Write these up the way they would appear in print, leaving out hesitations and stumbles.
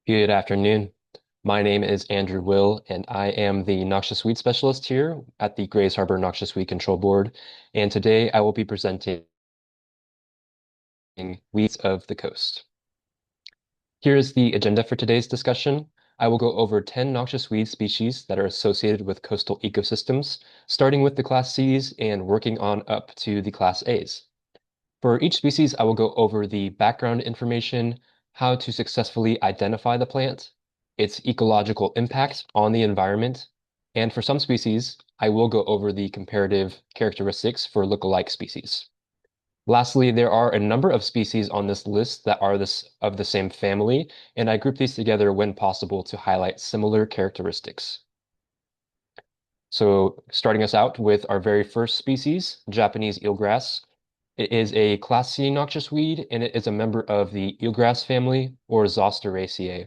Good afternoon. My name is Andrew Will, and I am the Noxious Weed Specialist here at the Grays Harbor Noxious Weed Control Board. And today I will be presenting weeds of the coast. Here is the agenda for today's discussion. I will go over 10 noxious weed species that are associated with coastal ecosystems, starting with the Class Cs and working on up to the Class As. For each species, I will go over the background information, how to successfully identify the plant, its ecological impact on the environment, and for some species, I will go over the comparative characteristics for lookalike species. Lastly, there are a number of species on this list that are of the same family, and I group these together when possible to highlight similar characteristics. So starting us out with our very first species, Japanese eelgrass. It is a Class C noxious weed, and it is a member of the eelgrass family, or Zosteraceae.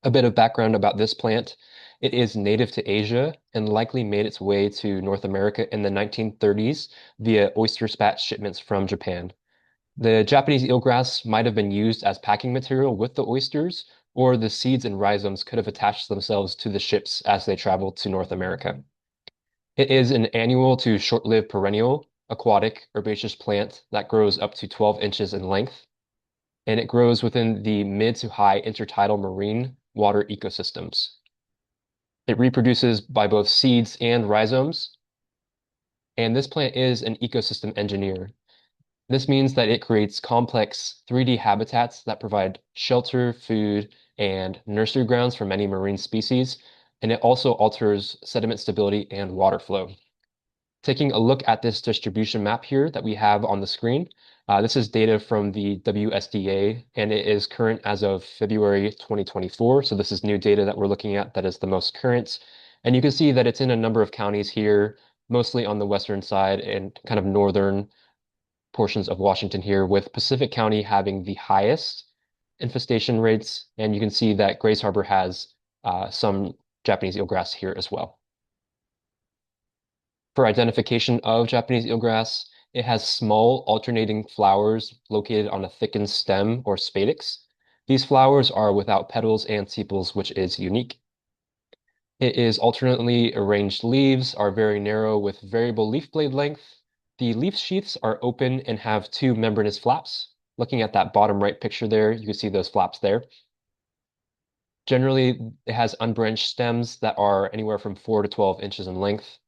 A bit of background about this plant. It is native to Asia and likely made its way to North America in the 1930s via oyster spat shipments from Japan. The Japanese eelgrass might have been used as packing material with the oysters, or the seeds and rhizomes could have attached themselves to the ships as they traveled to North America. It is an annual to short-lived perennial, aquatic, herbaceous plant that grows up to 12 inches in length, and it grows within the mid to high intertidal marine water ecosystems. It reproduces by both seeds and rhizomes, and this plant is an ecosystem engineer. This means that it creates complex 3D habitats that provide shelter, food, and nursery grounds for many marine species, and it also alters sediment stability and water flow. Taking a look at this distribution map here that we have on the screen, this is data from the WSDA, and it is current as of February 2024. So this is new data that we're looking at that is the most current. And you can see that it's in a number of counties here, mostly on the western side and kind of northern portions of Washington here, with Pacific County having the highest infestation rates. And you can see that Grays Harbor has some Japanese eelgrass here as well. For identification of Japanese eelgrass, it has small alternating flowers located on a thickened stem or spadix. These flowers are without petals and sepals, which is unique. It is alternately arranged leaves are very narrow with variable leaf blade length. The leaf sheaths are open and have two membranous flaps. Looking at that bottom right picture there, you can see those flaps there. Generally, it has unbranched stems that are anywhere from 4 to 12 inches in length.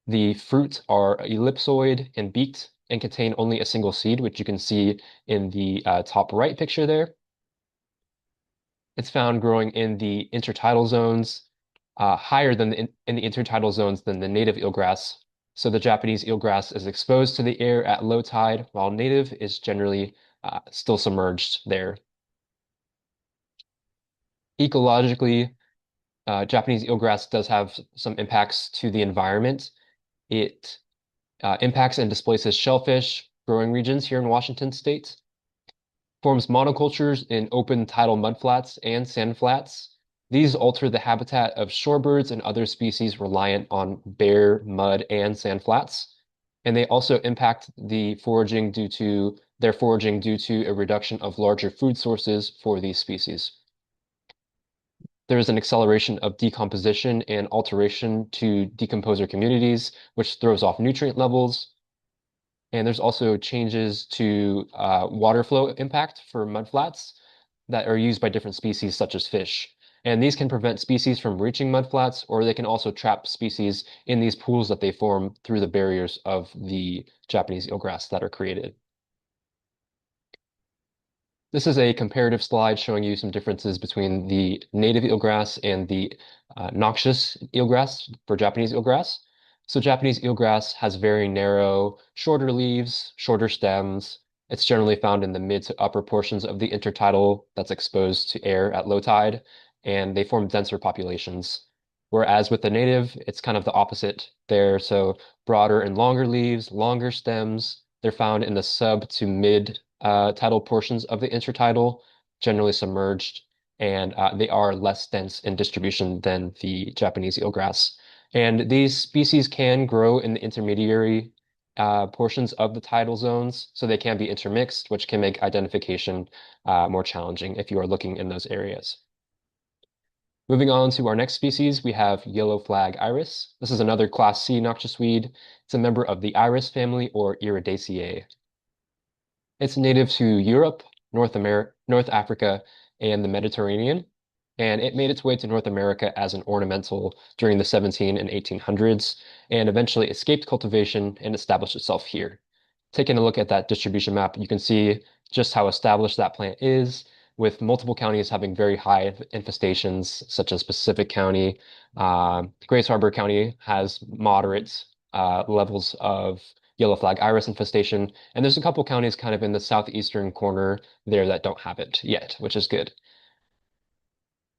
The fruit are ellipsoid and beaked and contain only a single seed, which you can see in the top right picture there. It's found growing in the intertidal zones, higher than in the intertidal zones than the native eelgrass. So the Japanese eelgrass is exposed to the air at low tide, while native is generally still submerged there. Ecologically, Japanese eelgrass does have some impacts to the environment. It impacts and displaces shellfish growing regions here in Washington state, forms monocultures in open tidal mudflats and sandflats. These alter the habitat of shorebirds and other species reliant on bare, mud, and sandflats. And they also impact the foraging due to their foraging due to a reduction of larger food sources for these species. There is an acceleration of decomposition and alteration to decomposer communities, which throws off nutrient levels. And there's also changes to water flow impact for mudflats that are used by different species, such as fish. And these can prevent species from reaching mudflats, or they can also trap species in these pools that they form through the barriers of the Japanese eelgrass that are created. This is a comparative slide showing you some differences between the native eelgrass and the noxious eelgrass for Japanese eelgrass. So Japanese eelgrass has very narrow, shorter leaves, shorter stems. It's generally found in the mid to upper portions of the intertidal that's exposed to air at low tide, and they form denser populations. Whereas with the native, it's kind of the opposite there. So broader and longer leaves, longer stems. They're found in the sub to mid tidal portions of the intertidal, generally submerged, and they are less dense in distribution than the Japanese eelgrass. And these species can grow in the intermediary portions of the tidal zones, so they can be intermixed, which can make identification more challenging if you are looking in those areas. Moving on to our next species, we have yellow flag iris. This is another Class C noxious weed. It's a member of the iris family or Iridaceae. It's native to Europe, North America, North Africa, and the Mediterranean, and it made its way to North America as an ornamental during the 17 and 1800s, and eventually escaped cultivation and established itself here. Taking a look at that distribution map, you can see just how established that plant is, with multiple counties having very high infestations, such as Pacific County. Grace Harbor County has moderate levels of yellow flag iris infestation, and there's a couple counties kind of in the southeastern corner there that don't have it yet, which is good.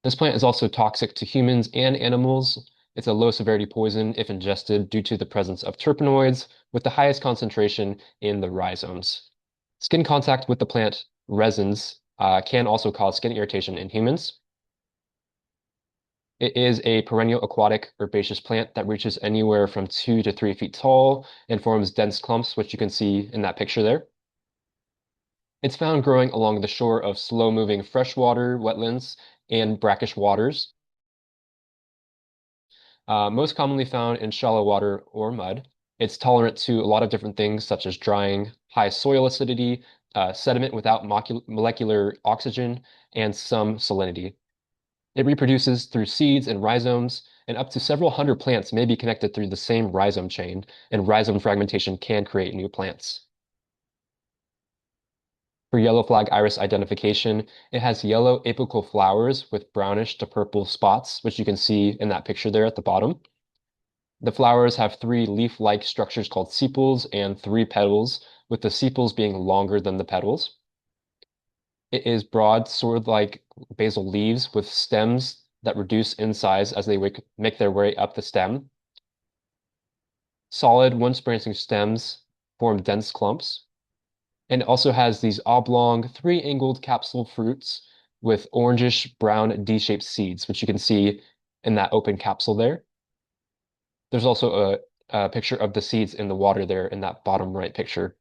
This plant is also toxic to humans and animals. It's a low severity poison if ingested due to the presence of terpenoids, with the highest concentration in the rhizomes. Skin contact with the plant resins can also cause skin irritation in humans. It is a perennial aquatic herbaceous plant that reaches anywhere from 2 to 3 feet tall and forms dense clumps, which you can see in that picture there. It's found growing along the shore of slow-moving freshwater wetlands and brackish waters, most commonly found in shallow water or mud. It's tolerant to a lot of different things, such as drying, high soil acidity, sediment without molecular oxygen, and some salinity. It reproduces through seeds and rhizomes, and up to several hundred plants may be connected through the same rhizome chain, and rhizome fragmentation can create new plants. For yellow flag iris identification, it has yellow apical flowers with brownish to purple spots, which you can see in that picture there at the bottom. The flowers have three leaf-like structures called sepals and three petals, with the sepals being longer than the petals. It is broad, sword-like basal leaves with stems that reduce in size as they make their way up the stem. Solid, once-branching stems form dense clumps. And it also has these oblong, three-angled capsule fruits with orangish brown D-shaped seeds, which you can see in that open capsule there. There's also a picture of the seeds in the water there in that bottom right picture.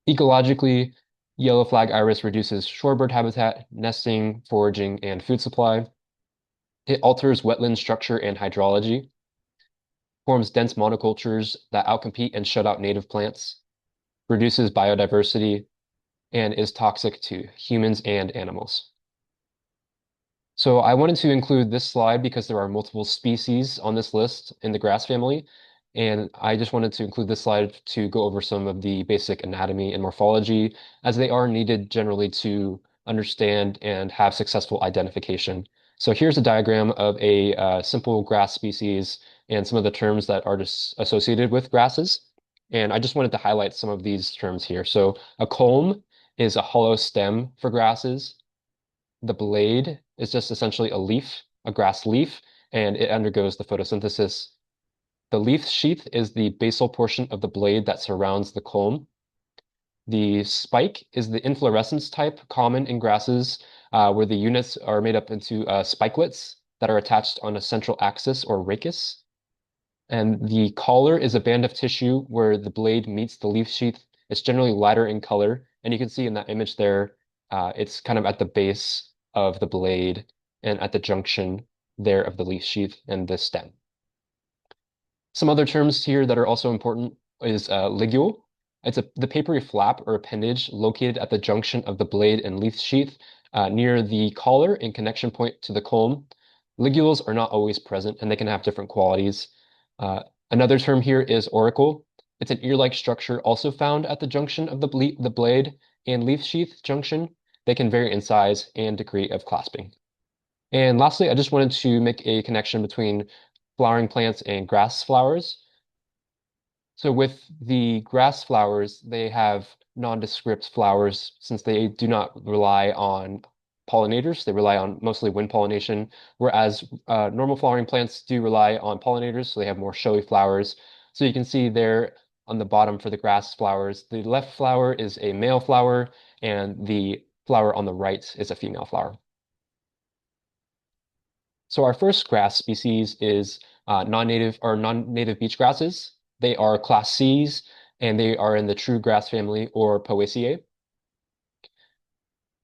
Ecologically, yellow flag iris reduces shorebird habitat, nesting, foraging, and food supply. It alters wetland structure and hydrology, forms dense monocultures that outcompete and shut out native plants, reduces biodiversity, and is toxic to humans and animals. So I wanted to include this slide because there are multiple species on this list in the grass family, and I just wanted to include this slide to go over some of the basic anatomy and morphology, as they are needed generally to understand and have successful identification. So here's a diagram of a simple grass species and some of the terms that are just associated with grasses. And I just wanted to highlight some of these terms here. So a culm is a hollow stem for grasses. The blade is just essentially a leaf, a grass leaf, and it undergoes the photosynthesis. The leaf sheath is the basal portion of the blade that surrounds the culm. The spike is the inflorescence type common in grasses, where the units are made up into spikelets that are attached on a central axis or rachis. And the collar is a band of tissue where the blade meets the leaf sheath. It's generally lighter in color, and you can see in that image there, it's kind of at the base of the blade and at the junction there of the leaf sheath and the stem. Some other terms here that are also important is ligule. It's the papery flap or appendage located at the junction of the blade and leaf sheath near the collar and connection point to the culm. Ligules are not always present and they can have different qualities. Another term here is auricle. It's an ear-like structure also found at the junction of the blade and leaf sheath junction. They can vary in size and degree of clasping. And lastly, I just wanted to make a connection between flowering plants and grass flowers. So with the grass flowers, they have nondescript flowers since they do not rely on pollinators. They rely on mostly wind pollination, whereas normal flowering plants do rely on pollinators, so they have more showy flowers. So you can see there on the bottom for the grass flowers, the left flower is a male flower, and the flower on the right is a female flower. So our first grass species is non-native beach grasses. They are class Cs, and they are in the true grass family or Poaceae.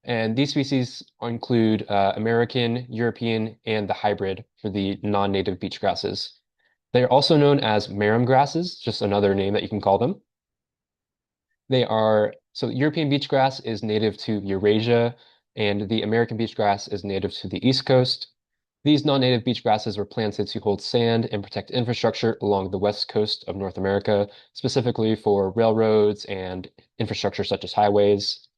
And these species include American, European, and the hybrid for the non-native beach grasses. They are also known as marram grasses, just another name that you can call them. So European beach grass is native to Eurasia, and the American beach grass is native to the East Coast. These non-native beach grasses were planted to hold sand and protect infrastructure along the west coast of North America, specifically for railroads and infrastructure such as highways.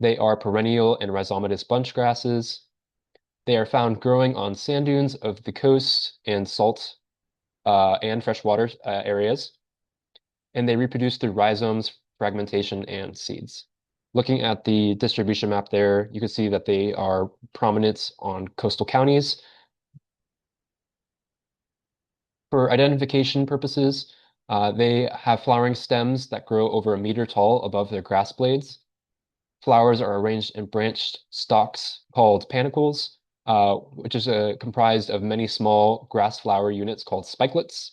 They are perennial and rhizomatous bunch grasses. They are found growing on sand dunes of the coast and salt and freshwater areas, and they reproduce through rhizomes, fragmentation, and seeds. Looking at the distribution map there, you can see that they are prominent on coastal counties. For identification purposes, they have flowering stems that grow over a meter tall above their grass blades. Flowers are arranged in branched stalks called panicles, which is comprised of many small grass flower units called spikelets.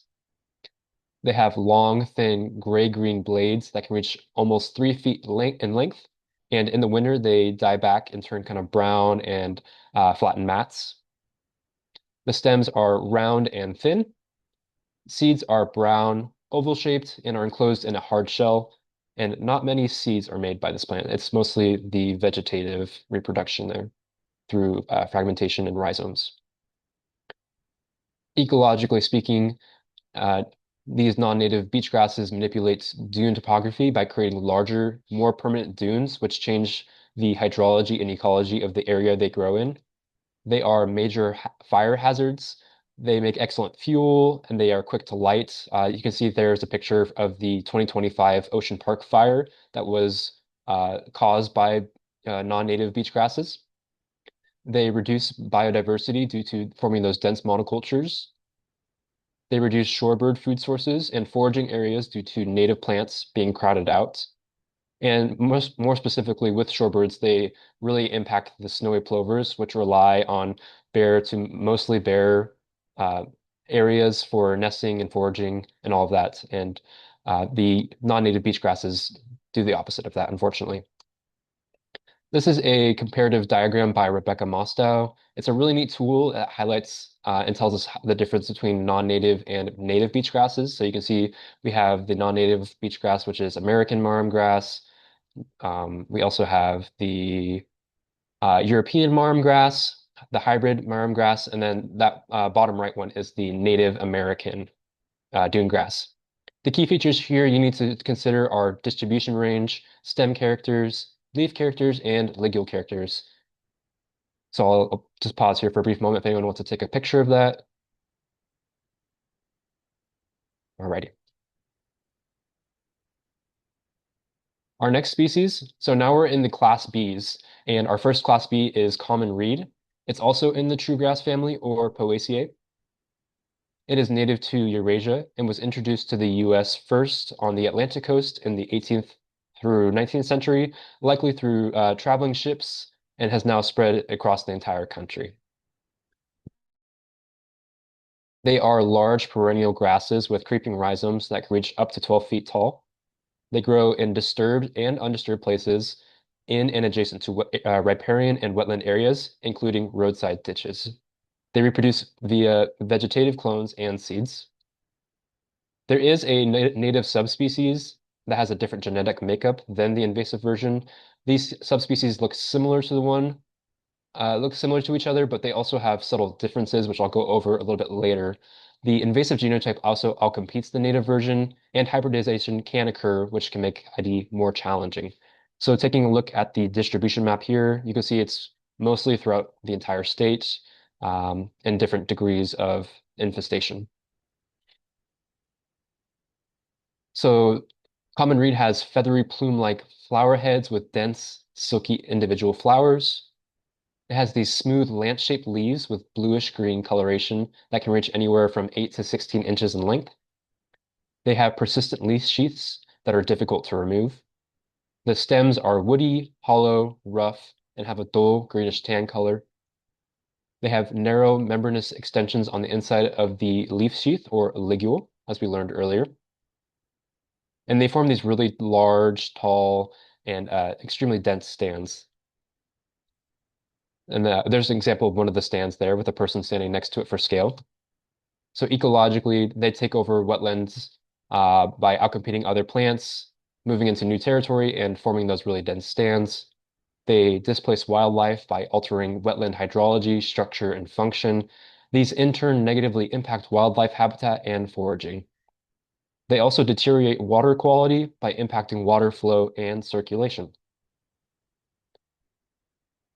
They have long, thin, gray-green blades that can reach almost 3 feet in length. And in the winter, they die back and turn kind of brown and flatten mats. The stems are round and thin. Seeds are brown, oval-shaped, and are enclosed in a hard shell. And not many seeds are made by this plant. It's mostly the vegetative reproduction there through fragmentation and rhizomes. Ecologically speaking, Uh, these non-native beach grasses manipulate dune topography by creating larger, more permanent dunes, which change the hydrology and ecology of the area they grow in. They are major fire hazards. They make excellent fuel, and they are quick to light. You can see there's a picture of the 2025 Ocean Park fire that was caused by non-native beach grasses. They reduce biodiversity due to forming those dense monocultures. They reduce shorebird food sources and foraging areas due to native plants being crowded out. And more specifically with shorebirds, they really impact the snowy plovers, which rely on bare to mostly bare uh, areas for nesting and foraging and all of that. And the non-native beach grasses do the opposite of that, unfortunately. This is a comparative diagram by Rebecca Mostow. It's a really neat tool that highlights and tells us the difference between non-native and native beach grasses. So you can see we have the non-native beach grass, which is American marram grass. We also have the European marram grass, the hybrid marram grass, and then that bottom right one is the Native American dune grass. The key features here you need to consider are distribution range, stem characters, leaf characters, and ligule characters. So I'll just pause here for a brief moment if anyone wants to take a picture of that. Alrighty. Our next species, so now we're in the class Bs, and our first class B is common reed. It's also in the true grass family or Poaceae. It is native to Eurasia and was introduced to the US first on the Atlantic coast in the 18th through 19th century, likely through traveling ships, and has now spread across the entire country. They are large perennial grasses with creeping rhizomes that can reach up to 12 feet tall. They grow in disturbed and undisturbed places in and adjacent to riparian and wetland areas, including roadside ditches. They reproduce via vegetative clones and seeds. There is a native subspecies that has a different genetic makeup than the invasive version. These subspecies look similar to each other, but they also have subtle differences, which I'll go over a little bit later. The invasive genotype also outcompetes the native version, and hybridization can occur, which can make ID more challenging. So taking a look at the distribution map here, you can see it's mostly throughout the entire state, and different degrees of infestation. So common reed has feathery plume-like flower heads with dense, silky individual flowers. It has these smooth lance-shaped leaves with bluish-green coloration that can reach anywhere from 8 to 16 inches in length. They have persistent leaf sheaths that are difficult to remove. The stems are woody, hollow, rough, and have a dull greenish tan color. They have narrow membranous extensions on the inside of the leaf sheath or ligule, as we learned earlier. And they form these really large, tall, and extremely dense stands. And there's an example of one of the stands there with a person standing next to it for scale. So ecologically, they take over wetlands by outcompeting other plants, moving into new territory, and forming those really dense stands. They displace wildlife by altering wetland hydrology, structure, and function. These in turn negatively impact wildlife habitat and foraging. They also deteriorate water quality by impacting water flow and circulation.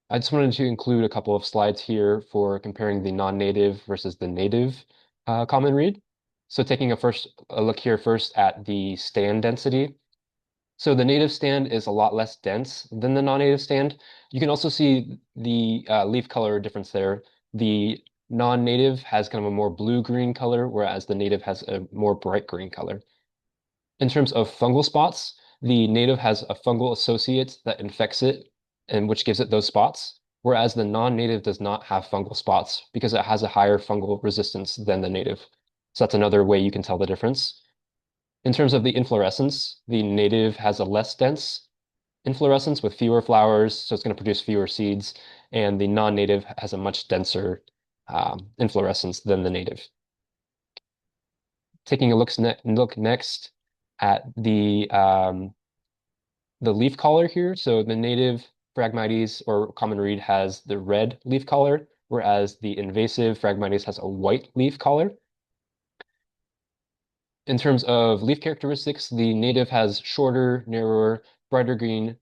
I just wanted to include a couple of slides here for comparing the non-native versus the native common reed. So taking a look here first at the stand density. So the native stand is a lot less dense than the non-native stand. You can also see the leaf color difference there. The non-native has kind of a more blue-green color, whereas the native has a more bright green color. In terms of fungal spots, the native has a fungal associate that infects it and which gives it those spots, whereas the non-native does not have fungal spots because it has a higher fungal resistance than the native. So that's another way you can tell the difference. In terms of the inflorescence, the native has a less dense inflorescence with fewer flowers, so it's going to produce fewer seeds, and the non-native has a much denser inflorescence than the native. Taking a look next at the leaf color here. So the native Phragmites or common reed has the red leaf color, whereas the invasive Phragmites has a white leaf color. In terms of leaf characteristics, the native has shorter, narrower, brighter green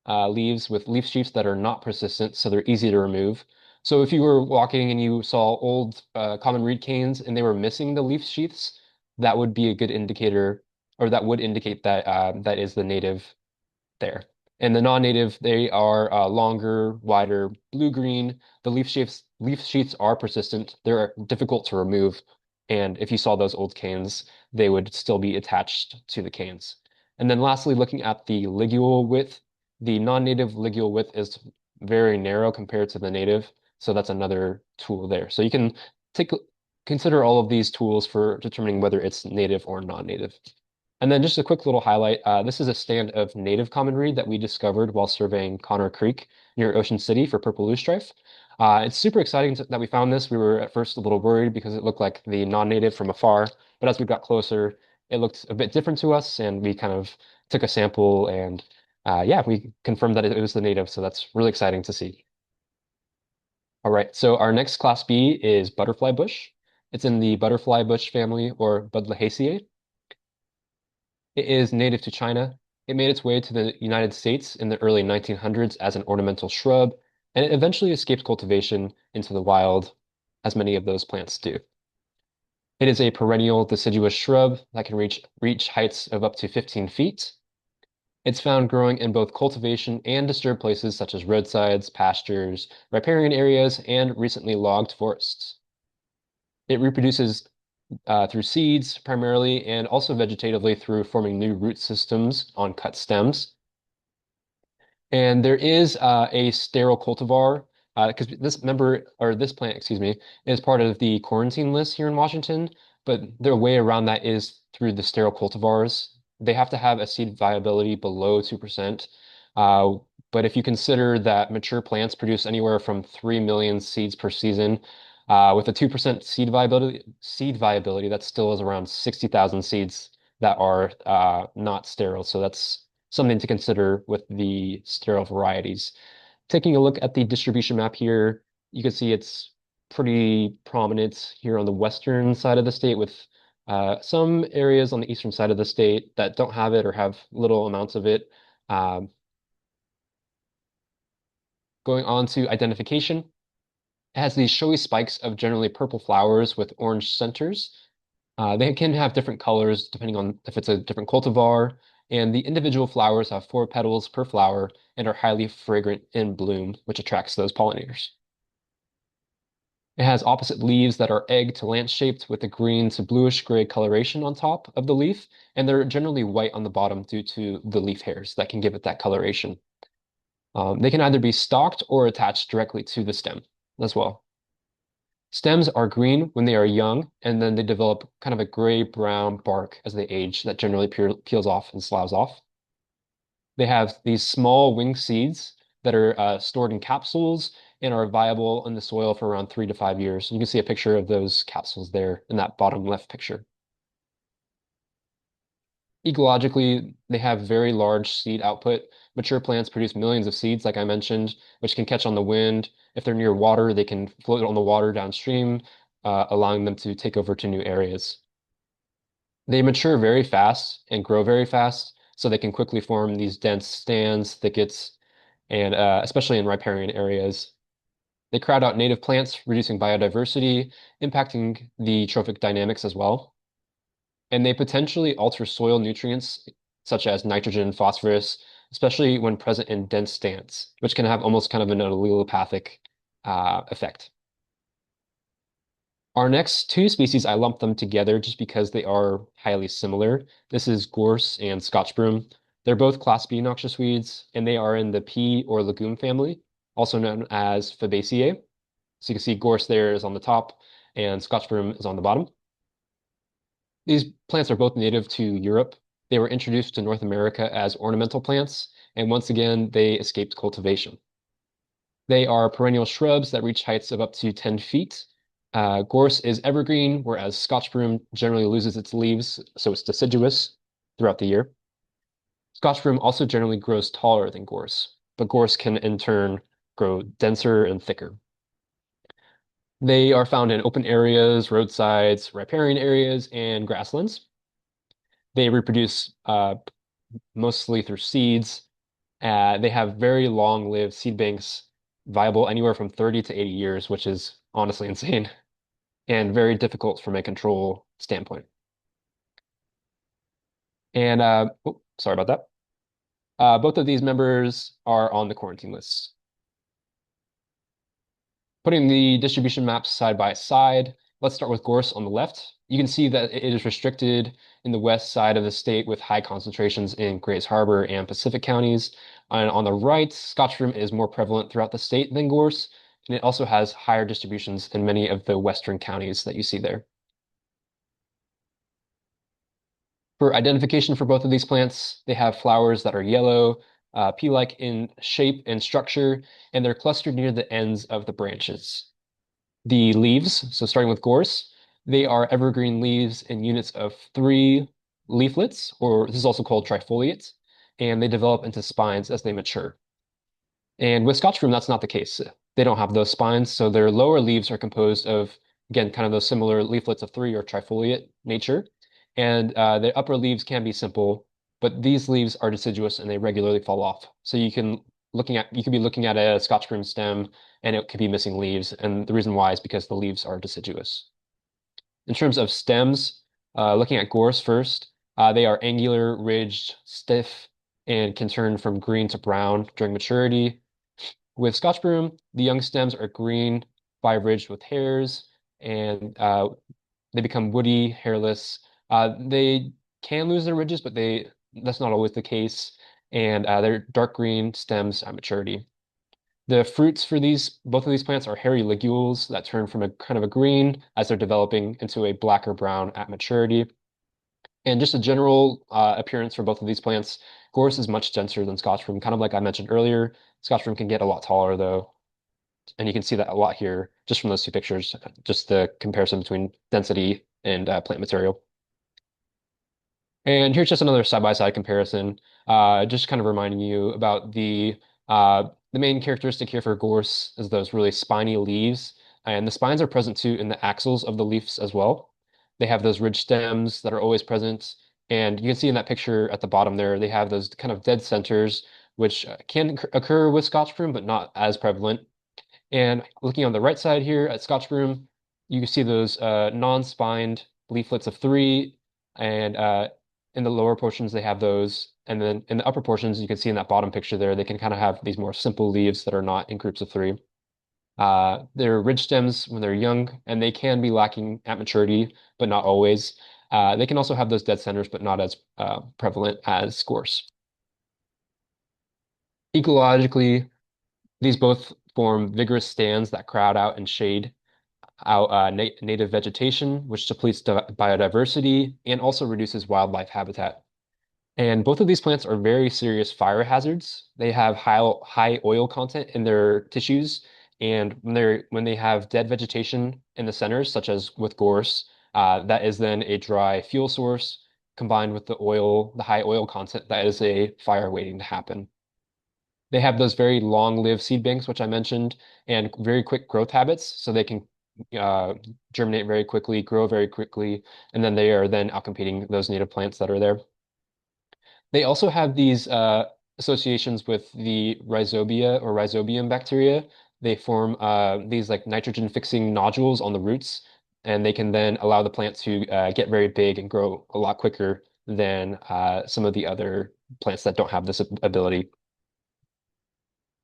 leaves with leaf sheaths that are not persistent, so they're easy to remove. So if you were walking and you saw old common reed canes and they were missing the leaf sheaths, that would be a good indicator, or that would indicate that that is the native there. And the non-native, they are longer, wider, blue-green. The leaf sheaths are persistent. They're difficult to remove. And if you saw those old canes, they would still be attached to the canes. And then lastly, looking at the ligule width, the non-native ligule width is very narrow compared to the native. So that's another tool there. So you can take consider all of these tools for determining whether it's native or non-native. And then just a quick little highlight. This is a stand of native common reed that we discovered while surveying Connor Creek near Ocean City for purple loosestrife. It's super exciting that we found this. We were at first a little worried because it looked like the non-native from afar, but as we got closer, it looked a bit different to us, and we kind of took a sample and yeah, we confirmed that it was the native, so that's really exciting to see. All right, so our next class B is butterfly bush. It's in the butterfly bush family or Budlaceae. It is native to China. It made its way to the United States in the early 1900s as an ornamental shrub, and it eventually escaped cultivation into the wild, as many of those plants do. It is a perennial deciduous shrub that can reach heights of up to 15 feet. It's found growing in both cultivation and disturbed places such as roadsides, pastures, riparian areas, and recently logged forests. It reproduces through seeds primarily, and also vegetatively through forming new root systems on cut stems. And there is a sterile cultivar because this plant, excuse me, is part of the quarantine list here in Washington. But their way around that is through the sterile cultivars. They have to have a seed viability below 2%. Uh, but if you consider that mature plants produce anywhere from 3 million seeds per season, with a 2% seed viability, that still is around 60,000 seeds that are not sterile. So that's something to consider with the sterile varieties. Taking a look at the distribution map here, you can see it's pretty prominent here on the western side of the state with some areas on the eastern side of the state that don't have it or have little amounts of it. Um, Going on to identification, it has these showy spikes of generally purple flowers with orange centers. They can have different colors depending on if it's a different cultivar, and the individual flowers have 4 petals per flower and are highly fragrant in bloom, which attracts those pollinators. It has opposite leaves that are egg to lance shaped with a green to bluish gray coloration on top of the leaf, and they're generally white on the bottom due to the leaf hairs that can give it that coloration. They can either be stalked or attached directly to the stem as well. Stems are green when they are young, and then they develop kind of a gray-brown bark as they age that generally peels off and sloughs off. They have these small wing seeds that are stored in capsules and are viable in the soil for around 3 to 5 years. You can see a picture of those capsules there in that bottom left picture. Ecologically, they have very large seed output. Mature plants produce millions of seeds, like I mentioned, which can catch on the wind. If they're near water, they can float on the water downstream, allowing them to take over to new areas. They mature very fast and grow very fast, so they can quickly form these dense stands, thickets, and especially in riparian areas. They crowd out native plants, reducing biodiversity, impacting the trophic dynamics as well. And they potentially alter soil nutrients such as nitrogen and phosphorus, especially when present in dense stands, which can have almost kind of an allelopathic effect. Our next two species, I lumped them together just because they are highly similar. This is gorse and Scotch broom. They're both Class B noxious weeds, and they are in the pea or legume family, also known as Fabaceae. So you can see gorse there is on the top, and Scotch broom is on the bottom. These plants are both native to Europe. They were introduced to North America as ornamental plants, and once again, they escaped cultivation. They are perennial shrubs that reach heights of up to 10 feet. Gorse is evergreen, whereas Scotch broom generally loses its leaves, so it's deciduous throughout the year. Scotch broom also generally grows taller than gorse, but gorse can in turn grow denser and thicker. They are found in open areas, roadsides, riparian areas, and grasslands. They reproduce mostly through seeds. They have very long-lived seed banks, viable anywhere from 30 to 80 years, which is honestly insane and very difficult from a control standpoint. And oh, sorry about that. Both of these members are on the quarantine list. Putting the distribution maps side by side, let's start with gorse on the left. You can see that it is restricted in the west side of the state with high concentrations in Grays Harbor and Pacific counties. And on the right, Scotch broom is more prevalent throughout the state than gorse, and it also has higher distributions in many of the western counties that you see there. For identification for both of these plants, they have flowers that are yellow, pea-like in shape and structure, and they're clustered near the ends of the branches. The leaves, so starting with gorse, they are evergreen leaves in units of 3 leaflets, or this is also called trifoliate, and they develop into spines as they mature. And with Scotch broom, that's not the case. They don't have those spines, so their lower leaves are composed of, again, kind of those similar leaflets of 3 or trifoliate nature. And the upper leaves can be simple, but these leaves are deciduous and they regularly fall off. So you could be looking at a Scotch broom stem and it could be missing leaves. And the reason why is because the leaves are deciduous. In terms of stems, looking at gorse first, they are angular, ridged, stiff, and can turn from green to brown during maturity. With Scotch broom, the young stems are green, five-ridged with hairs, and they become woody, hairless. They can lose their ridges, but that's not always the case. And they're dark green stems at maturity. The fruits for both of these plants are hairy ligules that turn from a kind of a green as they're developing into a black or brown at maturity. And just a general appearance for both of these plants, gorse is much denser than Scotch broom. Kind of like I mentioned earlier, Scotch broom can get a lot taller though, and you can see that a lot here just from those two pictures, just the comparison between density and plant material. And here's just another side-by-side comparison, just kind of reminding you about the main characteristic here for gorse is those really spiny leaves, and the spines are present too in the axils of the leaves as well. They have those ridge stems that are always present, and you can see in that picture at the bottom there, they have those kind of dead centers, which can occur with Scotch broom, but not as prevalent. And looking on the right side here at Scotch broom, you can see those non-spined leaflets of 3, and in the lower portions they have those, and then in the upper portions you can see in that bottom picture there, they can kind of have these more simple leaves that are not in groups of 3. They're ridge stems when they're young, and they can be lacking at maturity, but not always. They can also have those dead centers, but not as prevalent as gorse. Ecologically, these both form vigorous stands that crowd out and shade out native vegetation, which depletes biodiversity and also reduces wildlife habitat. And both of these plants are very serious fire hazards. They have high oil content in their tissues, and when they have dead vegetation in the centers, such as with gorse, that is then a dry fuel source combined with the high oil content, that is a fire waiting to happen. They have those very long-lived seed banks, which I mentioned, and very quick growth habits, so they can uh, germinate very quickly, grow very quickly, and then they are then outcompeting those native plants that are there. They also have these associations with the rhizobia or rhizobium bacteria. They form these like nitrogen fixing nodules on the roots, and they can then allow the plant to get very big and grow a lot quicker than some of the other plants that don't have this ability.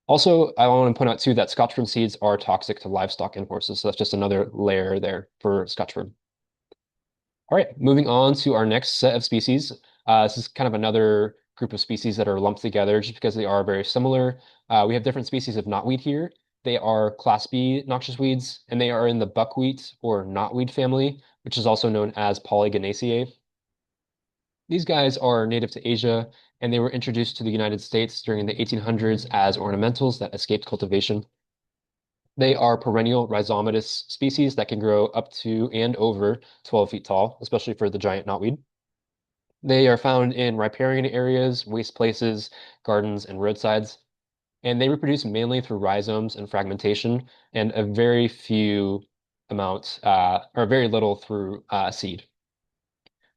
Also, I want to point out too that Scotch seeds are toxic to livestock and horses, so that's just another layer there for Scotch. All right, moving on to our next set of species. This is kind of another group of species that are lumped together just because they are very similar. We have different species of knotweed here. They are Class B noxious weeds, and they are in the buckwheat or knotweed family, which is also known as Polygoniaceae. These guys are native to Asia, and they were introduced to the United States during the 1800s as ornamentals that escaped cultivation. They are perennial rhizomatous species that can grow up to and over 12 feet tall, especially for the giant knotweed. They are found in riparian areas, waste places, gardens, and roadsides, and they reproduce mainly through rhizomes and fragmentation, and a very few amounts, or very little through seed.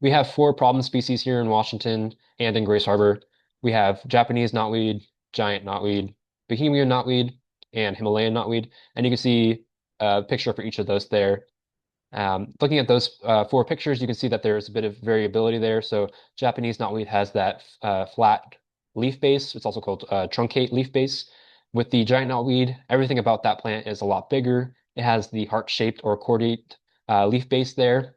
We have four problem species here in Washington and in Grace Harbor. We have Japanese knotweed, giant knotweed, Bohemian knotweed, and Himalayan knotweed, and you can see a picture for each of those there. Looking at those four pictures, you can see that there's a bit of variability there. So Japanese knotweed has that flat leaf base. It's also called truncate leaf base. With the giant knotweed, everything about that plant is a lot bigger. It has the heart-shaped or cordate leaf base there.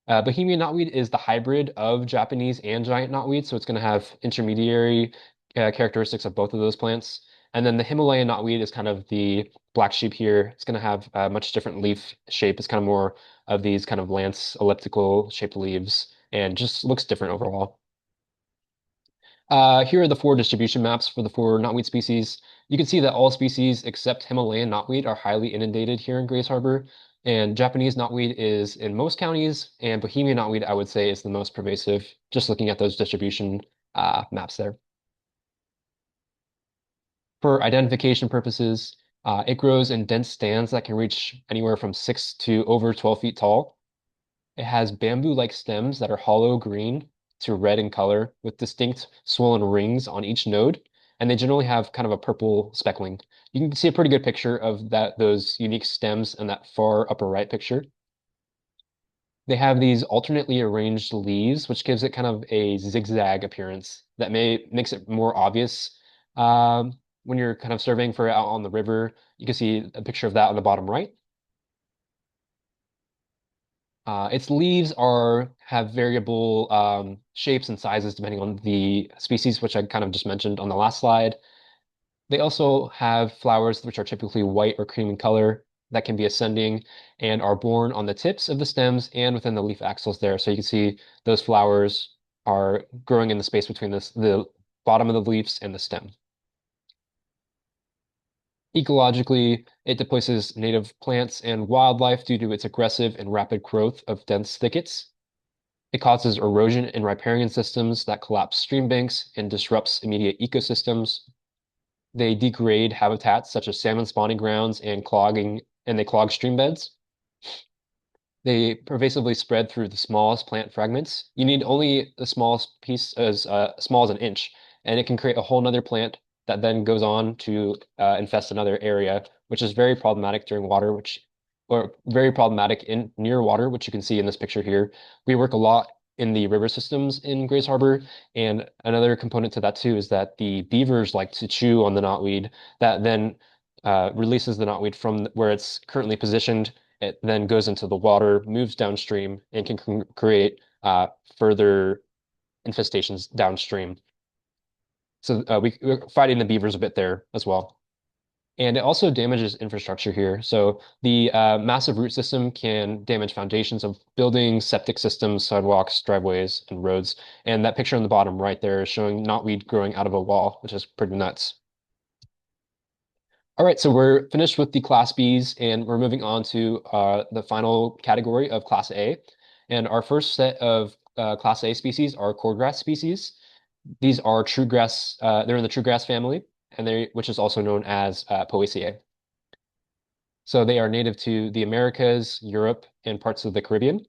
Bohemian knotweed is the hybrid of Japanese and giant knotweed, so it's going to have intermediary characteristics of both of those plants. And then the Himalayan knotweed is kind of the black sheep here. It's going to have a much different leaf shape. It's kind of more of these kind of lance elliptical shaped leaves and just looks different overall. Here are the four distribution maps for the four knotweed species. You can see that all species except Himalayan knotweed are highly inundated here in Grace Harbor, and Japanese knotweed is in most counties, and Bohemian knotweed, I would say, is the most pervasive, just looking at those distribution maps there. For identification purposes, it grows in dense stands that can reach anywhere from 6 to over 12 feet tall. It has bamboo-like stems that are hollow green to red in color with distinct swollen rings on each node, and they generally have kind of a purple speckling. You can see a pretty good picture of those unique stems in that far upper right picture. They have these alternately arranged leaves, which gives it kind of a zigzag appearance that makes it more obvious when you're kind of surveying for it out on the river. You can see a picture of that on the bottom right. Its leaves have variable shapes and sizes depending on the species, which I kind of just mentioned on the last slide. They also have flowers which are typically white or cream in color that can be ascending and are borne on the tips of the stems and within the leaf axils there. So you can see those flowers are growing in the space between the bottom of the leaves and the stem. Ecologically, it displaces native plants and wildlife due to its aggressive and rapid growth of dense thickets. It causes erosion in riparian systems that collapse stream banks and disrupts immediate ecosystems. They degrade habitats such as salmon spawning grounds and they clog stream beds. They pervasively spread through the smallest plant fragments. You need only the smallest piece as small as an inch, and it can create a whole nother plant that then goes on to infest another area, which is very problematic during water, or very problematic in near water, which you can see in this picture here. We work a lot in the river systems in Grace Harbor, and another component to that too is that the beavers like to chew on the knotweed that then releases the knotweed from where it's currently positioned. It then goes into the water, moves downstream, and can create further infestations downstream. So we're fighting the beavers a bit there as well. And it also damages infrastructure here. So the massive root system can damage foundations of buildings, septic systems, sidewalks, driveways, and roads. And that picture on the bottom right there is showing knotweed growing out of a wall, which is pretty nuts. All right, so we're finished with the Class Bs, and we're moving on to the final category of Class A. And our first set of Class A species are cordgrass species. These are true grass, they're in the true grass family, which is also known as Poaceae. So they are native to the Americas, Europe, and parts of the Caribbean.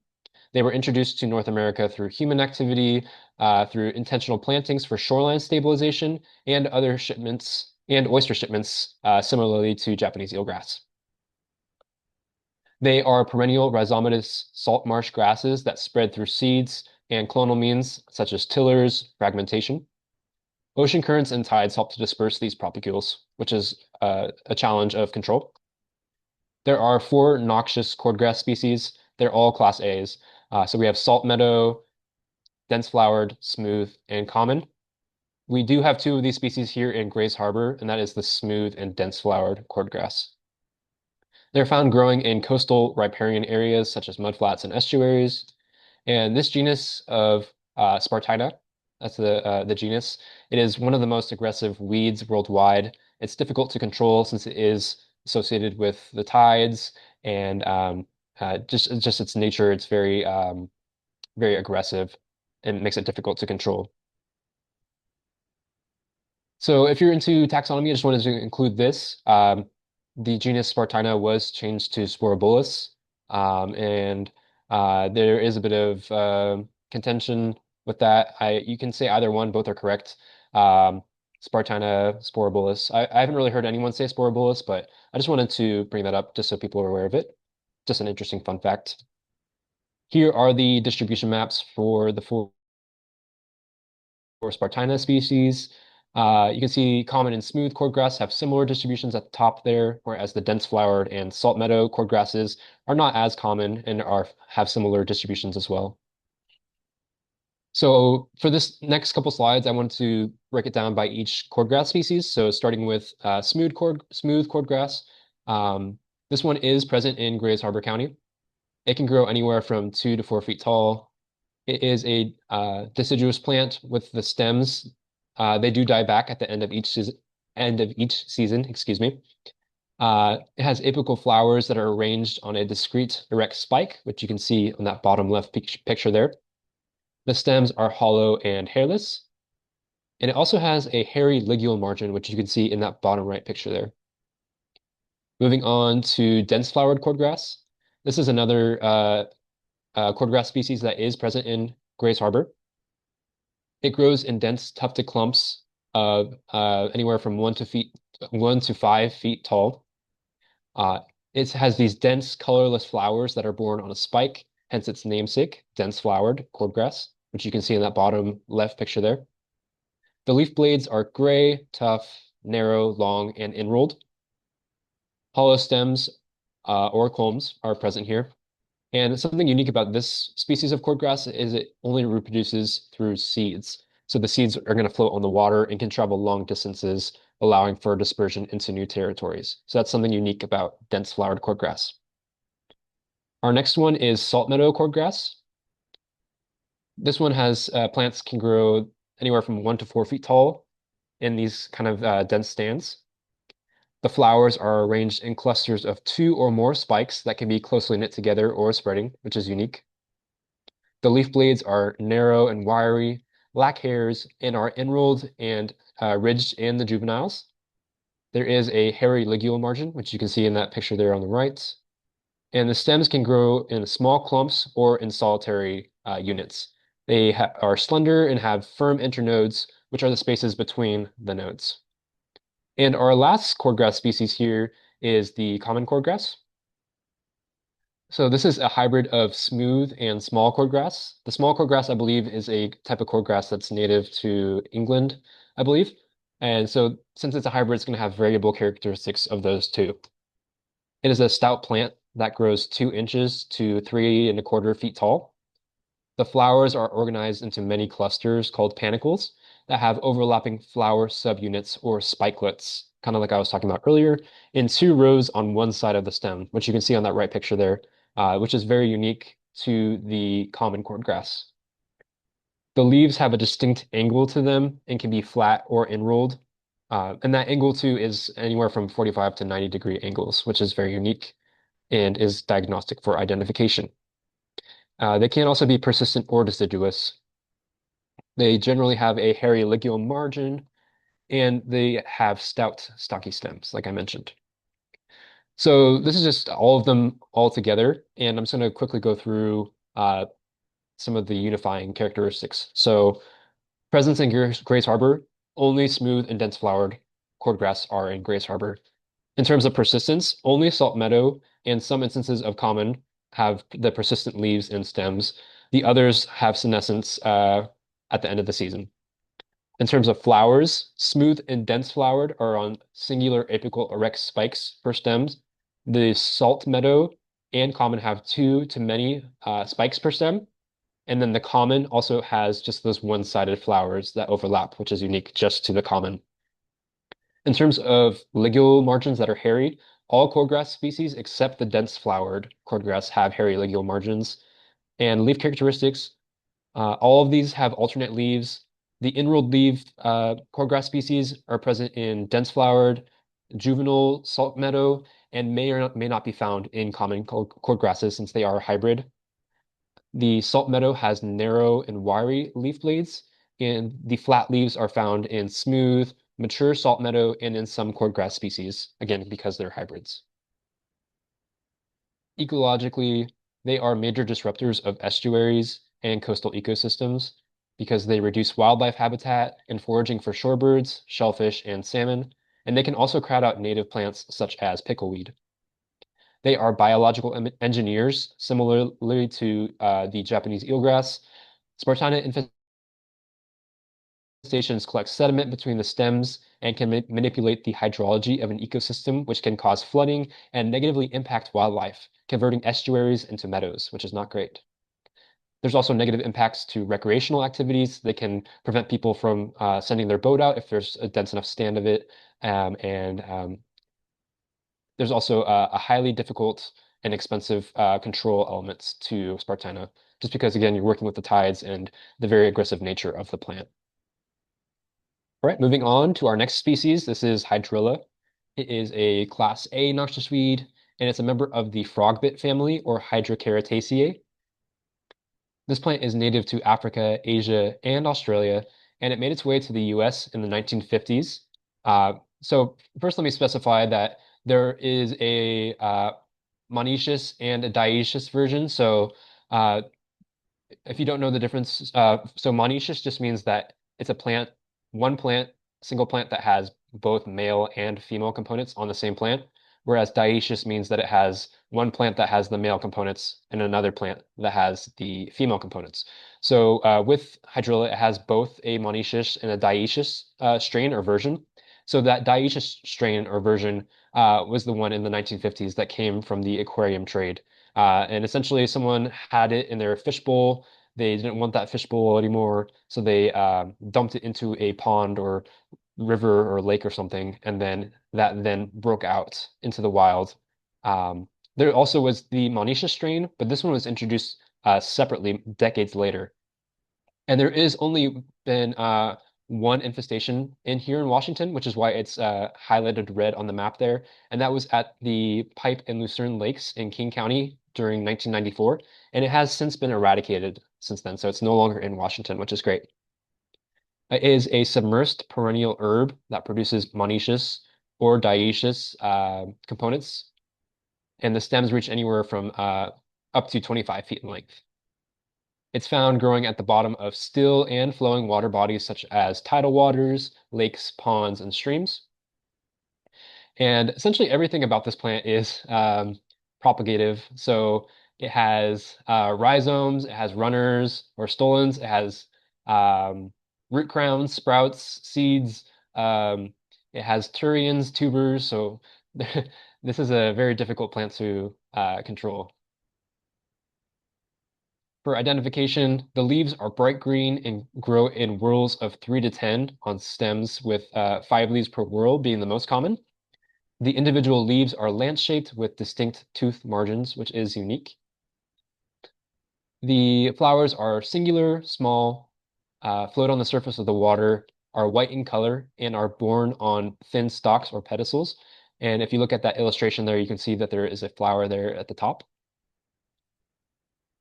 They were introduced to North America through human activity, through intentional plantings for shoreline stabilization, and other shipments and oyster shipments, similarly to Japanese eelgrass. They are perennial rhizomatous salt marsh grasses that spread through seeds and clonal means such as tillers, fragmentation. Ocean currents and tides help to disperse these propagules, which is a challenge of control. There are four noxious cordgrass species. They're all class A's. So we have salt meadow, dense flowered, smooth, and common. We do have two of these species here in Grays Harbor, and that is the smooth and dense flowered cordgrass. They're found growing in coastal riparian areas such as mudflats and estuaries. And this genus of Spartina, that's the genus, it is one of the most aggressive weeds worldwide. It's difficult to control since it is associated with the tides and just its nature. It's very aggressive and makes it difficult to control. So if you're into taxonomy, I just wanted to include this. The genus Spartina was changed to Sporobolus, and there is a bit of contention with that. You can say either one, both are correct. Spartina, Sporobolus. I haven't really heard anyone say Sporobolus, but I just wanted to bring that up just so people are aware of it. Just an interesting fun fact. Here are the distribution maps for the four Spartina species. You can see common and smooth cordgrass have similar distributions at the top there, whereas the dense flowered and salt meadow cordgrasses are not as common and have similar distributions as well. So for this next couple slides, I want to break it down by each cordgrass species. So starting with smooth cordgrass. This one is present in Grays Harbor County. It can grow anywhere from 2 to 4 feet tall. It is a deciduous plant with the stems. They do die back at the end of each season, excuse me. It has apical flowers that are arranged on a discrete erect spike, which you can see on that bottom left picture there. The stems are hollow and hairless. And it also has a hairy ligule margin, which you can see in that bottom right picture there. Moving on to dense flowered cordgrass. This is another cordgrass species that is present in Grays Harbor. It grows in dense tufted clumps of anywhere from 1 to 5 feet tall. It has these dense, colorless flowers that are borne on a spike, hence its namesake, dense flowered cordgrass, which you can see in that bottom left picture there. The leaf blades are gray, tough, narrow, long, and inrolled. Hollow stems or culms are present here. And something unique about this species of cordgrass is it only reproduces through seeds. So the seeds are going to float on the water and can travel long distances, allowing for dispersion into new territories. So that's something unique about dense flowered cordgrass. Our next one is salt meadow cordgrass. This one has plants can grow anywhere from 1 to 4 feet tall in these kind of dense stands. The flowers are arranged in clusters of 2 or more spikes that can be closely knit together or spreading, which is unique. The leaf blades are narrow and wiry, lack hairs, and are enrolled and ridged in the juveniles. There is a hairy ligule margin, which you can see in that picture there on the right. And the stems can grow in small clumps or in solitary units. They are slender and have firm internodes, which are the spaces between the nodes. And our last cordgrass species here is the common cordgrass. So this is a hybrid of smooth and small cordgrass. The small cordgrass, I believe, is a type of cordgrass that's native to England, I believe. And so since it's a hybrid, it's going to have variable characteristics of those two. It is a stout plant that grows 2 inches to 3¼ feet tall. The flowers are organized into many clusters called panicles that have overlapping flower subunits or spikelets. kind of like I was talking about earlier, in two rows on one side of the stem, which you can see on that right picture there, which is very unique to the common cordgrass. The leaves have a distinct angle to them and can be flat or enrolled. And that angle too is anywhere from 45 to 90-degree angles, which is very unique and is diagnostic for identification. They can also be persistent or deciduous. They generally have a hairy ligule margin and they have stout, stocky stems, like I mentioned. So this is just all of them all together, and I'm just going to quickly go through some of the unifying characteristics. So presence in Grays Harbor, only smooth and dense flowered cordgrass are in Grays Harbor. In terms of persistence, only salt meadow and some instances of common have the persistent leaves and stems. The others have senescence at the end of the season. In terms of flowers, smooth and dense flowered are on singular apical erect spikes for stems. The salt meadow and common have two to many spikes per stem. And then the common also has just those one-sided flowers that overlap, which is unique just to the common. In terms of ligule margins that are hairy, all cordgrass species except the dense flowered cordgrass have hairy ligule margins. And leaf characteristics, all of these have alternate leaves. The enrolled leaf cordgrass species are present in dense flowered, juvenile salt meadow, and may or may not be found in common cordgrasses since they are hybrid. The salt meadow has narrow and wiry leaf blades, and the flat leaves are found in smooth, mature salt meadow and in some cordgrass species, again, because they're hybrids. Ecologically, they are major disruptors of estuaries and coastal ecosystems because they reduce wildlife habitat and foraging for shorebirds, shellfish, and salmon, and they can also crowd out native plants such as pickleweed. They are biological engineers, similarly to the Japanese eelgrass. Spartina infestations collect sediment between the stems and can manipulate the hydrology of an ecosystem, which can cause flooding and negatively impact wildlife, converting estuaries into meadows, which is not great. There's also negative impacts to recreational activities. They can prevent people from sending their boat out if there's a dense enough stand of it. And there's also a highly difficult and expensive control elements to Spartina, just because, again, you're working with the tides and the very aggressive nature of the plant. All right, moving on to our next species. This is Hydrilla. It is a Class A noxious weed, and it's a member of the frogbit family or Hydrocaritaceae. This plant is native to Africa, Asia, and Australia, and it made its way to the US in the 1950s. So first, let me specify that there is a monoecious and a dioecious version. So uh, if you don't know the difference, so monoecious just means that it's a plant, one plant, single plant that has both male and female components on the same plant, whereas dioecious means that it has one plant that has the male components and another plant that has the female components. So with Hydrilla, it has both a monoecious and a dioecious strain or version. So that dioecious strain or version was the one in the 1950s that came from the aquarium trade. And essentially, someone had it in their fishbowl. They didn't want that fishbowl anymore, so they dumped it into a pond or river or lake or something, and then that then broke out into the wild. There also was the Monisha strain, but this one was introduced separately decades later. And there is only been one infestation in here in Washington, which is why it's highlighted red on the map there. And that was at the Pipe and Lucerne Lakes in King County during 1994. And it has since been eradicated since then. So it's no longer in Washington, which is great. It is a submersed perennial herb that produces monoecious or dioecious components. And the stems reach anywhere from up to 25 feet in length. It's found growing at the bottom of still and flowing water bodies such as tidal waters, lakes, ponds, and streams. And essentially everything about this plant is propagative. So it has rhizomes, it has runners or stolons, it has root crowns, sprouts, seeds. It has turions, tubers. So this is a very difficult plant to control. For identification, the leaves are bright green and grow in whorls of 3 to 10 on stems, with 5 leaves per whorl being the most common. The individual leaves are lance-shaped with distinct tooth margins, which is unique. The flowers are singular, small, float on the surface of the water, are white in color, and are borne on thin stalks or pedicels. And if you look at that illustration there, you can see that there is a flower there at the top.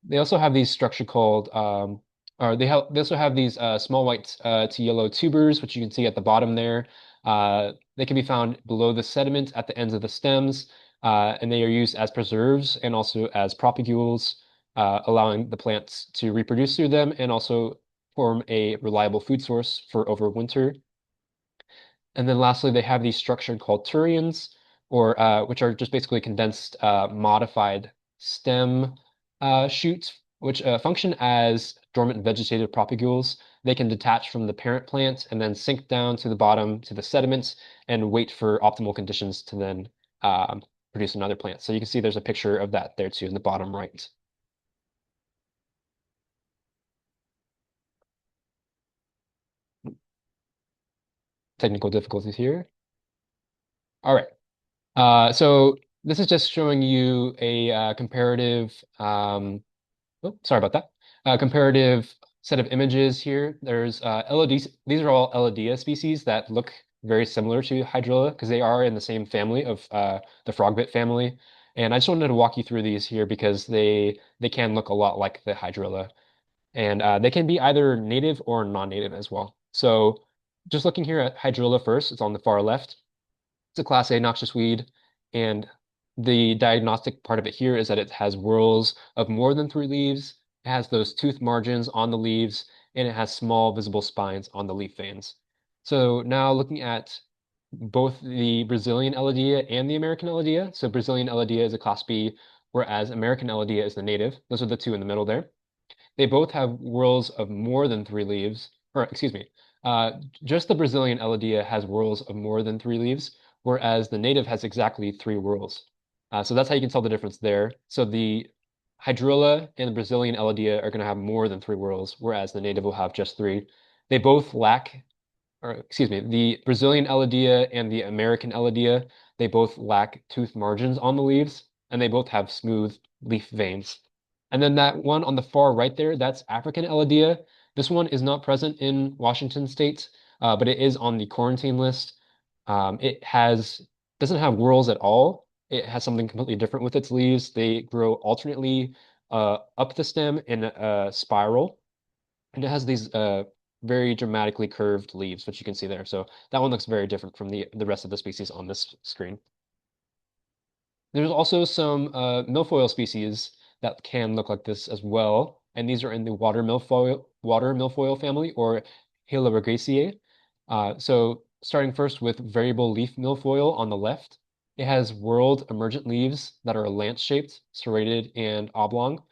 They also have these structure called, or they also have these small white to yellow tubers, which you can see at the bottom there. They can be found below the sediment at the ends of the stems, and they are used as preserves and also as propagules, allowing the plants to reproduce through them and also form a reliable food source for overwinter. And then lastly, they have these structured called turions, or which are just basically condensed, modified stem shoots, which function as dormant vegetative propagules. They can detach from the parent plant and then sink down to the bottom to the sediments and wait for optimal conditions to then produce another plant. So you can see there's a picture of that there too in the bottom right. Technical difficulties here. All right. So this is just showing you a comparative, oh, sorry about that, comparative set of images here. There's Elodie, these are all Elodea species that look very similar to Hydrilla because they are in the same family of the frogbit family. And I just wanted to walk you through these here because they can look a lot like the Hydrilla. And they can be either native or non-native as well. So just looking here at Hydrilla first, it's on the far left. It's a Class A noxious weed, and the diagnostic part of it here is that it has whorls of more than 3 leaves. It has those tooth margins on the leaves, and it has small visible spines on the leaf veins. So now looking at both the Brazilian Elodea and the American Elodea. So Brazilian Elodea is a Class B, whereas American Elodea is the native. Those are the two in the middle there. They both have whorls of more than 3 leaves, or excuse me, just the Brazilian Elodea has whorls of more than 3 leaves, whereas the native has exactly 3 whorls. So that's how you can tell the difference there. So the Hydrilla and the Brazilian Elodea are going to have more than 3 whorls, whereas the native will have just 3. They both lack, or excuse me, the Brazilian Elodea and the American Elodea, they both lack tooth margins on the leaves, and they both have smooth leaf veins. And then that one on the far right there, that's African Elodea. This one is not present in Washington state, but it is on the quarantine list. It doesn't have whorls at all. It has something completely different with its leaves. They grow alternately up the stem in a spiral, and it has these very dramatically curved leaves, which you can see there. So that one looks very different from the rest of the species on this screen. There's also some milfoil species that can look like this as well, and these are in the water milfoil family, or Haloragaceae. So starting first with variable leaf milfoil on the left, it has whorled emergent leaves that are lance-shaped, serrated, and oblong.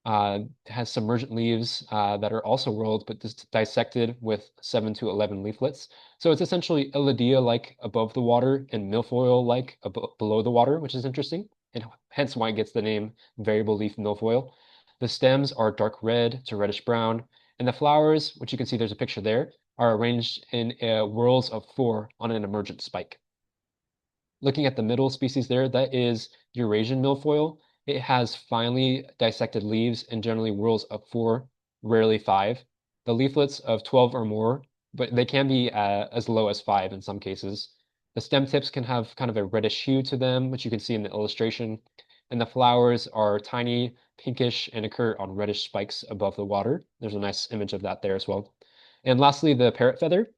Has submergent leaves that are also whorled but just dissected with 7 to 11 leaflets. So it's essentially Elodea-like above the water and milfoil-like below the water, which is interesting, and hence why it gets the name variable leaf milfoil. The stems are dark red to reddish brown, and the flowers, which you can see there's a picture there, are arranged in whorls of 4 on an emergent spike. Looking at the middle species there, that is Eurasian milfoil. It has finely dissected leaves and generally whorls of 4, rarely 5. The leaflets of 12 or more, but they can be as low as 5 in some cases. The stem tips can have kind of a reddish hue to them, which you can see in the illustration. And the flowers are tiny, pinkish, and occur on reddish spikes above the water. There's a nice image of that there as well. And lastly, the parrot feather.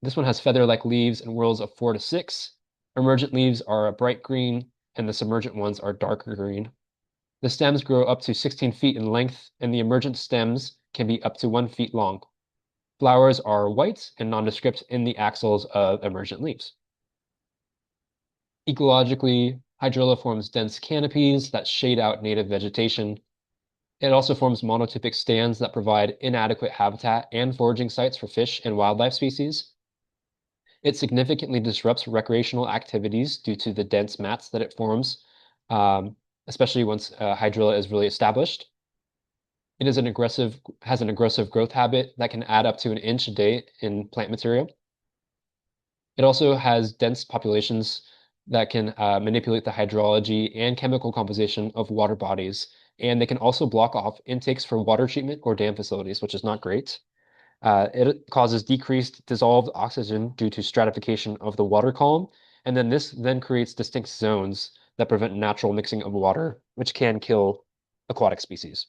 This one has feather-like leaves and whorls of 4 to 6. Emergent leaves are a bright green, and the submergent ones are darker green. The stems grow up to 16 feet in length, and the emergent stems can be up to 1 foot long. Flowers are white and nondescript in the axils of emergent leaves. Ecologically, hydrilla forms dense canopies that shade out native vegetation. It also forms monotypic stands that provide inadequate habitat and foraging sites for fish and wildlife species. It significantly disrupts recreational activities due to the dense mats that it forms, especially once hydrilla is really established. It is has an aggressive growth habit that can add up to an inch a day in plant material. It also has dense populations that can manipulate the hydrology and chemical composition of water bodies, and they can also block off intakes for water treatment or dam facilities, which is not great. It causes decreased dissolved oxygen due to stratification of the water column, and then this then creates distinct zones that prevent natural mixing of water, which can kill aquatic species.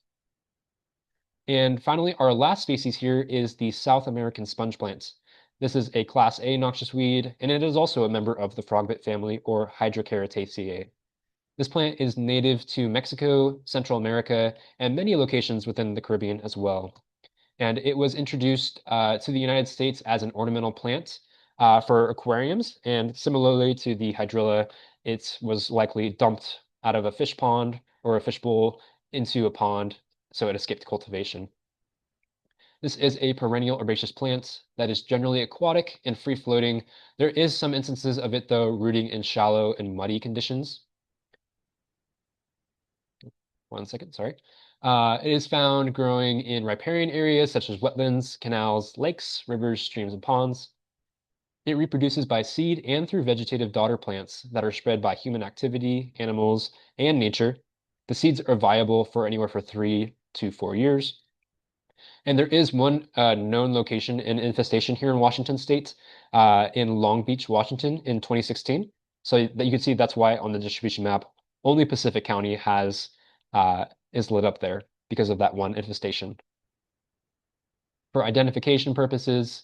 And finally, our last species here is the South American sponge plant. This is a Class A noxious weed, and it is also a member of the frogbit family or Hydrocaritaceae. This plant is native to Mexico, Central America, and many locations within the Caribbean as well. And it was introduced to the United States as an ornamental plant for aquariums, and similarly to the hydrilla, it was likely dumped out of a fish pond or a fish bowl into a pond, so it escaped cultivation. This is a perennial herbaceous plant that is generally aquatic and free-floating. There is some instances of it, though, rooting in shallow and muddy conditions. One second, sorry. It is found growing in riparian areas such as wetlands, canals, lakes, rivers, streams, and ponds. It reproduces by seed and through vegetative daughter plants that are spread by human activity, animals, and nature. The seeds are viable for anywhere from 3 to 4 years. And there is one known location and infestation here in Washington State, in Long Beach, Washington, in 2016. So that you can see that's why on the distribution map, only Pacific County is lit up there because of that one infestation. For identification purposes,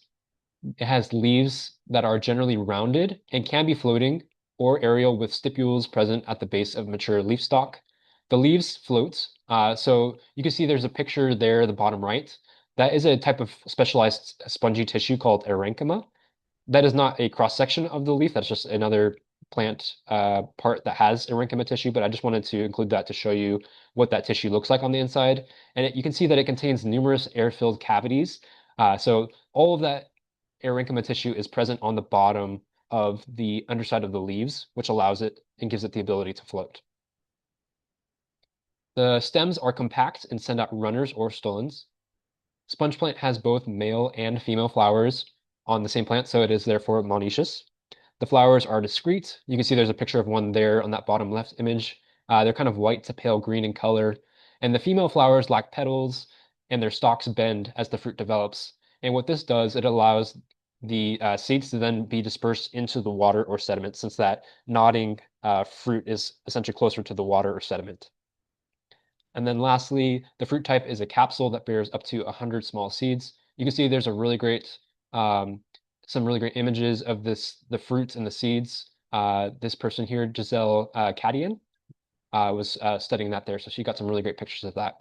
it has leaves that are generally rounded and can be floating or aerial with stipules present at the base of mature leaf stalk. The leaves float. So you can see there's a picture there at the bottom right. That is a type of specialized spongy tissue called erenchyma. That is not a cross section of the leaf. That's just another plant part that has erenchyma tissue, but I just wanted to include that to show you what that tissue looks like on the inside. And you can see that it contains numerous air-filled cavities. So all of that parenchyma tissue is present on the bottom of the underside of the leaves, which allows it and gives it the ability to float. The stems are compact and send out runners or stolons. Sponge plant has both male and female flowers on the same plant, so it is therefore monoecious. The flowers are discrete. You can see there's a picture of one there on that bottom left image. They're kind of white to pale green in color. And the female flowers lack petals and their stalks bend as the fruit develops. And what this does, it allows the seeds to then be dispersed into the water or sediment, since that nodding fruit is essentially closer to the water or sediment. And then lastly, the fruit type is a capsule that bears up to 100 small seeds. You can see there's a really great, some really great images of the fruits and the seeds. This person here, Giselle Cadian, was studying that there, so she got some really great pictures of that.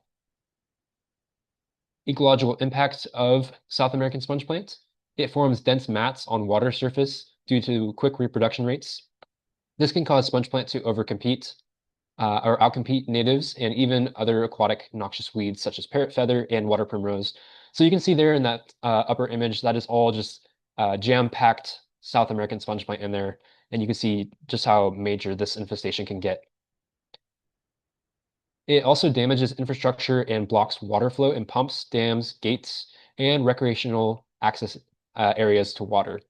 Ecological impacts of South American sponge plant. It forms dense mats on water surface due to quick reproduction rates. This can cause sponge plant to overcompete or outcompete natives and even other aquatic noxious weeds such as parrot feather and water primrose. So you can see there in that upper image, that is all just jam-packed South American sponge plant in there. And you can see just how major this infestation can get. It also damages infrastructure and blocks water flow in pumps, dams, gates, and recreational access areas to water.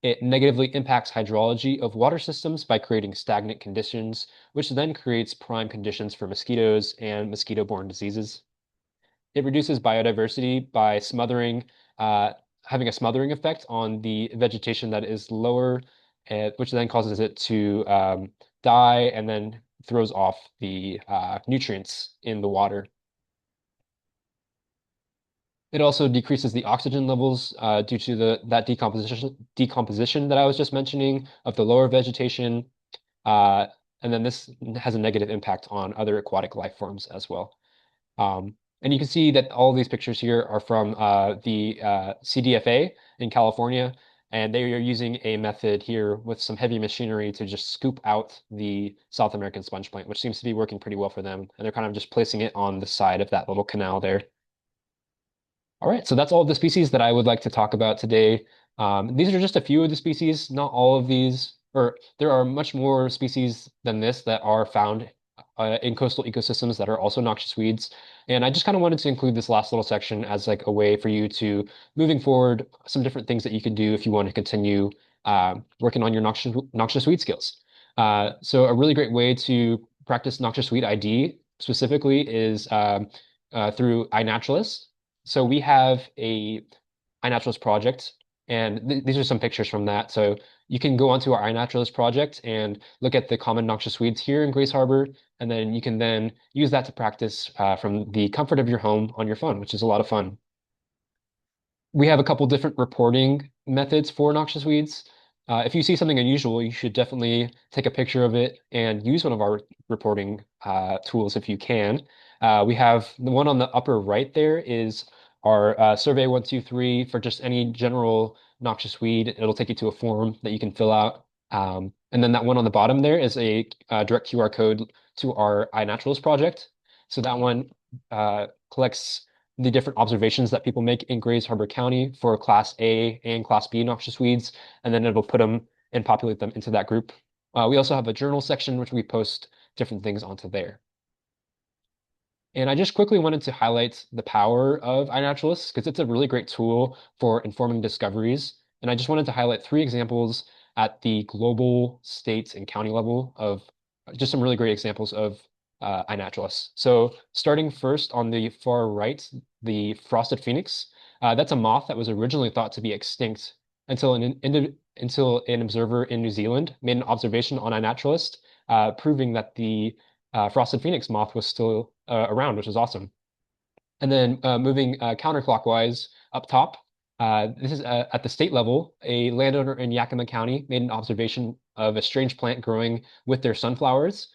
It negatively impacts hydrology of water systems by creating stagnant conditions, which then creates prime conditions for mosquitoes and mosquito-borne diseases. It reduces biodiversity by having a smothering effect on the vegetation that is lower, which then causes it to die and then throws off the nutrients in the water. It also decreases the oxygen levels due to that decomposition that I was just mentioning of the lower vegetation. Uh, and then this has a negative impact on other aquatic life forms as well. And you can see that all these pictures here are from the CDFA in California, and they are using a method here with some heavy machinery to just scoop out the South American sponge plant, which seems to be working pretty well for them. And they're kind of just placing it on the side of that little canal there. All right, so that's all of the species that I would like to talk about today. These are just a few of the species, not all of these, or there are much more species than this that are found in coastal ecosystems that are also noxious weeds. And I just kind of wanted to include this last little section as like a way for you to, moving forward, some different things that you can do if you want to continue working on your noxious weed skills. So a really great way to practice noxious weed ID specifically is through iNaturalist. So we have a iNaturalist project, and these are some pictures from that. So you can go onto our iNaturalist project and look at the common noxious weeds here in Grace Harbor, and then you can then use that to practice from the comfort of your home on your phone, which is a lot of fun. We have a couple different reporting methods for noxious weeds. If you see something unusual, you should definitely take a picture of it and use one of our reporting tools if you can. We have the one on the upper right there is our survey 123 for just any general noxious weed. It'll take you to a form that you can fill out. And then that one on the bottom there is a direct QR code to our iNaturalist project. So that one collects the different observations that people make in Grays Harbor County for Class A and Class B noxious weeds, and then it'll put them and populate them into that group. We also have a journal section, which we post different things onto there. And I just quickly wanted to highlight the power of iNaturalist because it's a really great tool for informing discoveries. And I just wanted to highlight three examples at the global, state, and county level of just some really great examples of iNaturalist. So starting first on the far right, the frosted phoenix. That's a moth that was originally thought to be extinct until an observer in New Zealand made an observation on iNaturalist, proving that the frosted phoenix moth was still around, which is awesome. And then moving counterclockwise up top, this is at the state level. A landowner in Yakima County made an observation of a strange plant growing with their sunflowers.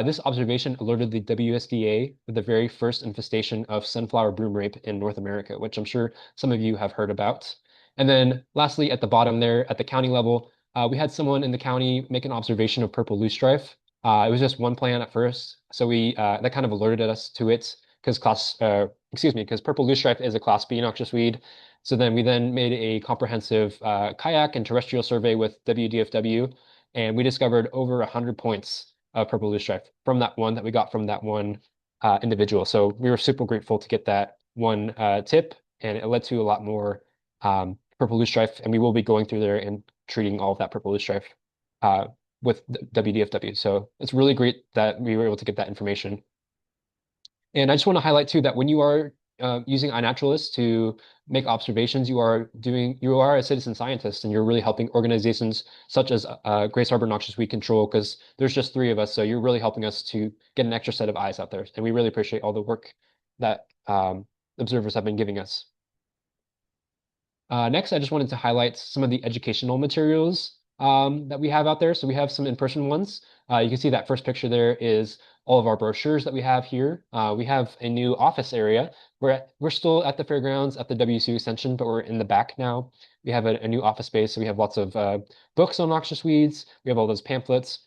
This observation alerted the WSDA with the very first infestation of sunflower broom rape in North America, which I'm sure some of you have heard about. And then lastly, at the bottom there, at the county level, we had someone in the county make an observation of purple loosestrife. It was just one plant at first, so we that kind of alerted us to it because purple loosestrife is a Class B noxious weed. So then we then made a comprehensive kayak and terrestrial survey with WDFW, and we discovered over 100 points of purple loosestrife from that one that we got from that one individual. So we were super grateful to get that one tip, and it led to a lot more purple loosestrife, and we will be going through there and treating all of that purple loosestrife with WDFW. So it's really great that we were able to get that information. And I just want to highlight too that when you are using iNaturalist to make observations, you are a citizen scientist, and you're really helping organizations such as Grace Harbor Noxious Weed Control, because there's just three of us, so you're really helping us to get an extra set of eyes out there, and we really appreciate all the work that observers have been giving us. Next, I just wanted to highlight some of the educational materials that we have out there. So we have some in-person ones. You can see that first picture there is all of our brochures that we have here. We have a new office area. We're still at the fairgrounds at the WCU Extension, but we're in the back now. We have a new office space, so we have lots of books on noxious weeds. We have all those pamphlets.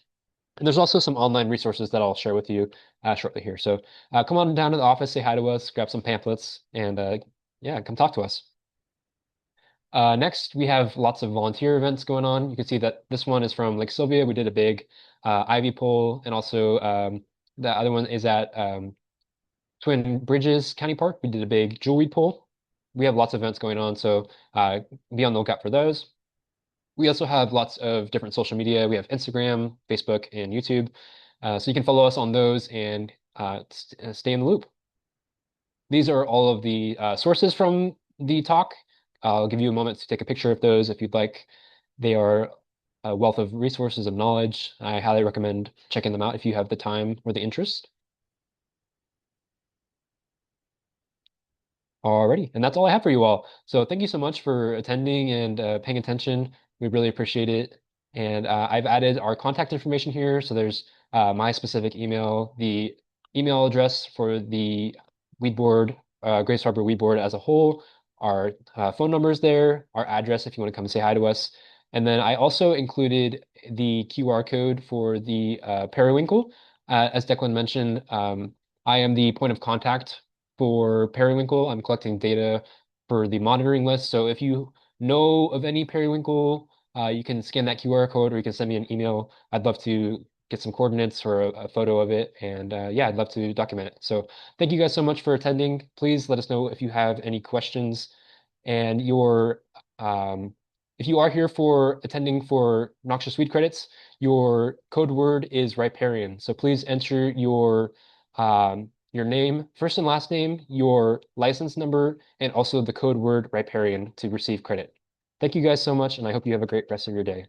And there's also some online resources that I'll share with you shortly here. So come on down to the office, say hi to us, grab some pamphlets, and yeah, come talk to us. Next, we have lots of volunteer events going on. You can see that this one is from Lake Sylvia. We did a big ivy pull, and also the other one is at Twin Bridges County Park. We did a big jewelweed pull. We have lots of events going on, so be on the lookout for those. We also have lots of different social media. We have Instagram, Facebook, and YouTube. So you can follow us on those and stay in the loop. These are all of the sources from the talk. I'll give you a moment to take a picture of those if you'd like. They are a wealth of resources and knowledge. I highly recommend checking them out if you have the time or the interest. Alrighty, and that's all I have for you all. So thank you so much for attending and paying attention. We really appreciate it. And I've added our contact information here. So there's my specific email, the email address for the weed board, Grace Harbor Weed Board as a whole, our phone numbers there, our address if you want to come and say hi to us. And then I also included the QR code for the periwinkle. As Declan mentioned, I am the point of contact for periwinkle. I'm collecting data for the monitoring list. So if you know of any periwinkle, you can scan that QR code or you can send me an email. I'd love to get some coordinates or a photo of it. And yeah, I'd love to document it. So thank you guys so much for attending. Please let us know if you have any questions. And um, if you are here for attending for Noxious Weed credits, your code word is riparian. So please enter your name, first and last name, your license number, and also the code word riparian to receive credit. Thank you guys so much, and I hope you have a great rest of your day.